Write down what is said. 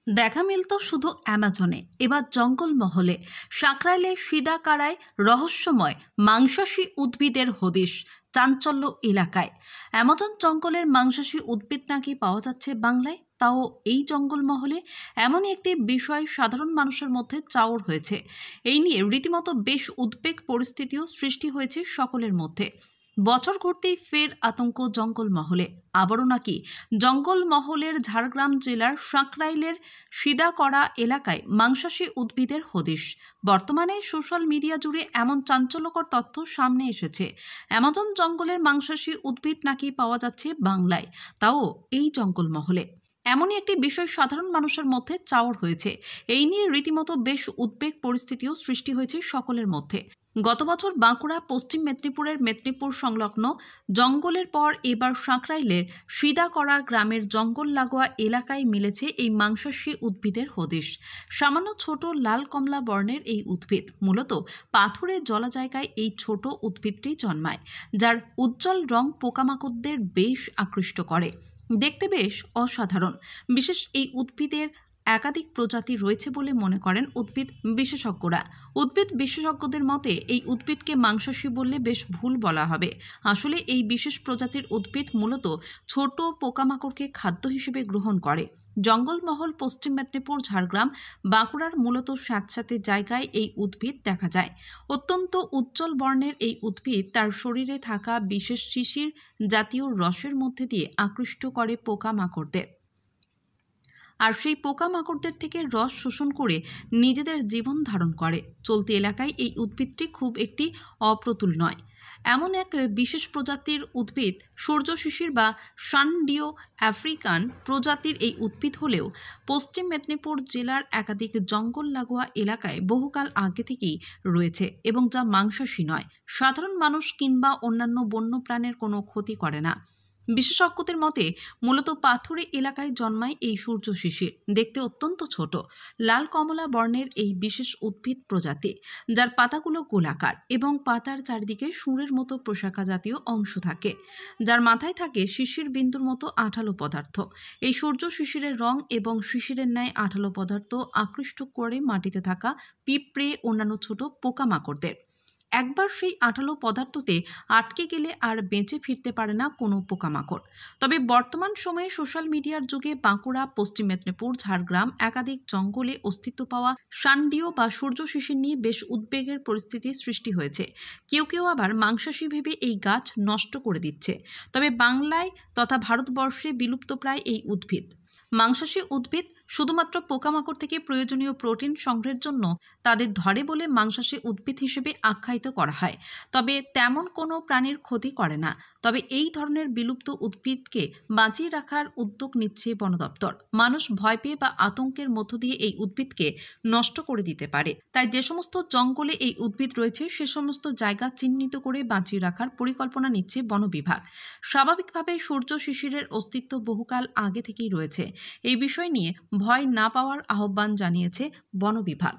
দেখা মিলত শুধু অ্যামাজনে, এবার জঙ্গলমহলে। সাঁকরাইলে সিদাকারায় রহস্যময় মাংসাশী উদ্ভিদের হদিশ, চাঞ্চল্য এলাকায়। অ্যামাজন জঙ্গলের মাংসাশী উদ্ভিদ নাকি পাওয়া যাচ্ছে বাংলায়, তাও এই জঙ্গলমহলে। এমনই একটি বিষয় সাধারণ মানুষের মধ্যে চাউর হয়েছে। এই নিয়ে রীতিমতো বেশ উদ্বেগ পরিস্থিতিও সৃষ্টি হয়েছে সকলের মধ্যে। বছর ঘুরতেই ফের আতঙ্ক জঙ্গলমহলে। আবারও নাকি জঙ্গলমহলের ঝাড়গ্রাম জেলার সাঁকরাইলের সিদাকরা এলাকায় মাংসাশী উদ্ভিদের হদিশ। বর্তমানে সোশ্যাল মিডিয়া জুড়ে এমন চাঞ্চল্যকর তথ্য সামনে এসেছে। অ্যামাজন জঙ্গলের মাংসাশী উদ্ভিদ নাকি পাওয়া যাচ্ছে বাংলায়, তাও এই জঙ্গলমহলে। এমনই একটি বিষয় সাধারণ মানুষের মধ্যে চাওর হয়েছে। এই নিয়ে রীতিমতো বেশ উদ্বেগ পরিস্থিতিও সৃষ্টি হয়েছে সকলের মধ্যে। গত বছর বাঁকুড়া, পশ্চিম মেদিনীপুরের মেদিনীপুর সংলগ্ন জঙ্গলের পর এবার সাঁকরাইলের সিদাকরা গ্রামের জঙ্গল লাগোয়া এলাকায় মিলেছে এই মাংসাশী উদ্ভিদের হদিশ। সামান্য ছোট লাল কমলা বর্ণের এই উদ্ভিদ মূলত পাথুরে জলা জায়গায় এই ছোট উদ্ভিদটি জন্মায়, যার উজ্জ্বল রং পোকামাকড়দের বেশ আকৃষ্ট করে। দেখতে বেশ অসাধারণ। বিশেষ এই উদ্ভিদের একাধিক প্রজাতি রয়েছে বলে মনে করেন উদ্ভিদ বিশেষজ্ঞরা। উদ্ভিদ বিশেষজ্ঞদের মতে এই উদ্ভিদকে মাংসাশী বললে বেশ ভুল বলা হবে। আসলে এই বিশেষ প্রজাতির উদ্ভিদ মূলত ছোট পোকামাকড়কে খাদ্য হিসেবে গ্রহণ করে। জঙ্গলমহল, পশ্চিম মেদিনীপুর, ঝাড়গ্রাম, বাঁকুড়ার মূলত স্যাঁতস্যাঁতে জায়গায় এই উদ্ভিদ দেখা যায়। অত্যন্ত উজ্জ্বল বর্ণের এই উদ্ভিদ তার শরীরে থাকা বিশেষ শিশির জাতীয় রসের মধ্যে দিয়ে আকৃষ্ট করে পোকামাকড়দের, আর সেই পোকামাকড়দের থেকে রস শোষণ করে নিজেদের জীবন ধারণ করে। চলতি এলাকায় এই উদ্ভিদটি খুব একটি অপ্রতুল নয়। এমন এক বিশেষ প্রজাতির উদ্ভিদ সূর্য শিশির বা সানডিও আফ্রিকান প্রজাতির এই উদ্ভিদ হলেও পশ্চিম মেদিনীপুর জেলার একাধিক জঙ্গল লাগোয়া এলাকায় বহুকাল আগে থেকেই রয়েছে এবং যা মাংসাশী নয়। সাধারণ মানুষ কিংবা অন্যান্য বন্য প্রাণের কোনো ক্ষতি করে না। বিশেষজ্ঞদের মতে মূলত পাথুরে এলাকায় জন্মায় এই সূর্য শিশির। দেখতে অত্যন্ত ছোট লাল কমলা বর্ণের এই বিশেষ উদ্ভিদ প্রজাতি, যার পাতাগুলো গোলাকার এবং পাতার চারিদিকে সুরের মতো প্রশাখা জাতীয় অংশ থাকে, যার মাথায় থাকে শিশির বিন্দুর মতো আঠালো পদার্থ। এই সূর্য শিশিরের রং এবং শিশিরের ন্যায় আঠালো পদার্থ আকৃষ্ট করে মাটিতে থাকা পিঁপড়ে, অন্যান্য ছোট পোকামাকড়দের। একবার সেই আঠালো পদার্থতে আটকে গেলে আর বেঁচে ফিরতে পারে না কোনো পোকামাকড়। তবে বর্তমান সময়ে সোশ্যাল মিডিয়ার যুগে বাঁকুড়া, পশ্চিম মেদিনীপুর, ঝাড়গ্রাম একাধিক জঙ্গলে অস্তিত্ব পাওয়া সানডিও বা সূর্য শিশির নিয়ে বেশ উদ্বেগের পরিস্থিতি সৃষ্টি হয়েছে। কেউ কেউ আবার মাংসাশী ভেবে এই গাছ নষ্ট করে দিচ্ছে। তবে বাংলায় তথা ভারতবর্ষে বিলুপ্তপ্রায় এই উদ্ভিদ। মাংসাশী উদ্ভিদ শুধুমাত্র পোকামাকড় থেকে প্রয়োজনীয় প্রোটিন সংগ্রহের জন্য তাদের ধরে বলে মাংসাশী উদ্ভিদ হিসেবে আখ্যায়িত করা হয়, তবে তেমন কোনো প্রাণীর ক্ষতি করে না। তবে এই ধরনের বিলুপ্ত উদ্ভিদকে বাঁচিয়ে রাখার উদ্যোগ নিচ্ছে বন দপ্তর। মানুষ ভয় পেয়ে বা আতঙ্কের মধ্য দিয়ে এই উদ্ভিদকে নষ্ট করে দিতে পারে। তাই যে সমস্ত জঙ্গলে এই উদ্ভিদ রয়েছে সে সমস্ত জায়গা চিহ্নিত করে বাঁচিয়ে রাখার পরিকল্পনা নিচ্ছে বন বিভাগ। স্বাভাবিকভাবে সূর্য শিশিরের অস্তিত্ব বহুকাল আগে থেকেই রয়েছে। এই বিষয় নিয়ে ভয় না পাওয়ার আহ্বান জানিয়েছে বন বিভাগ।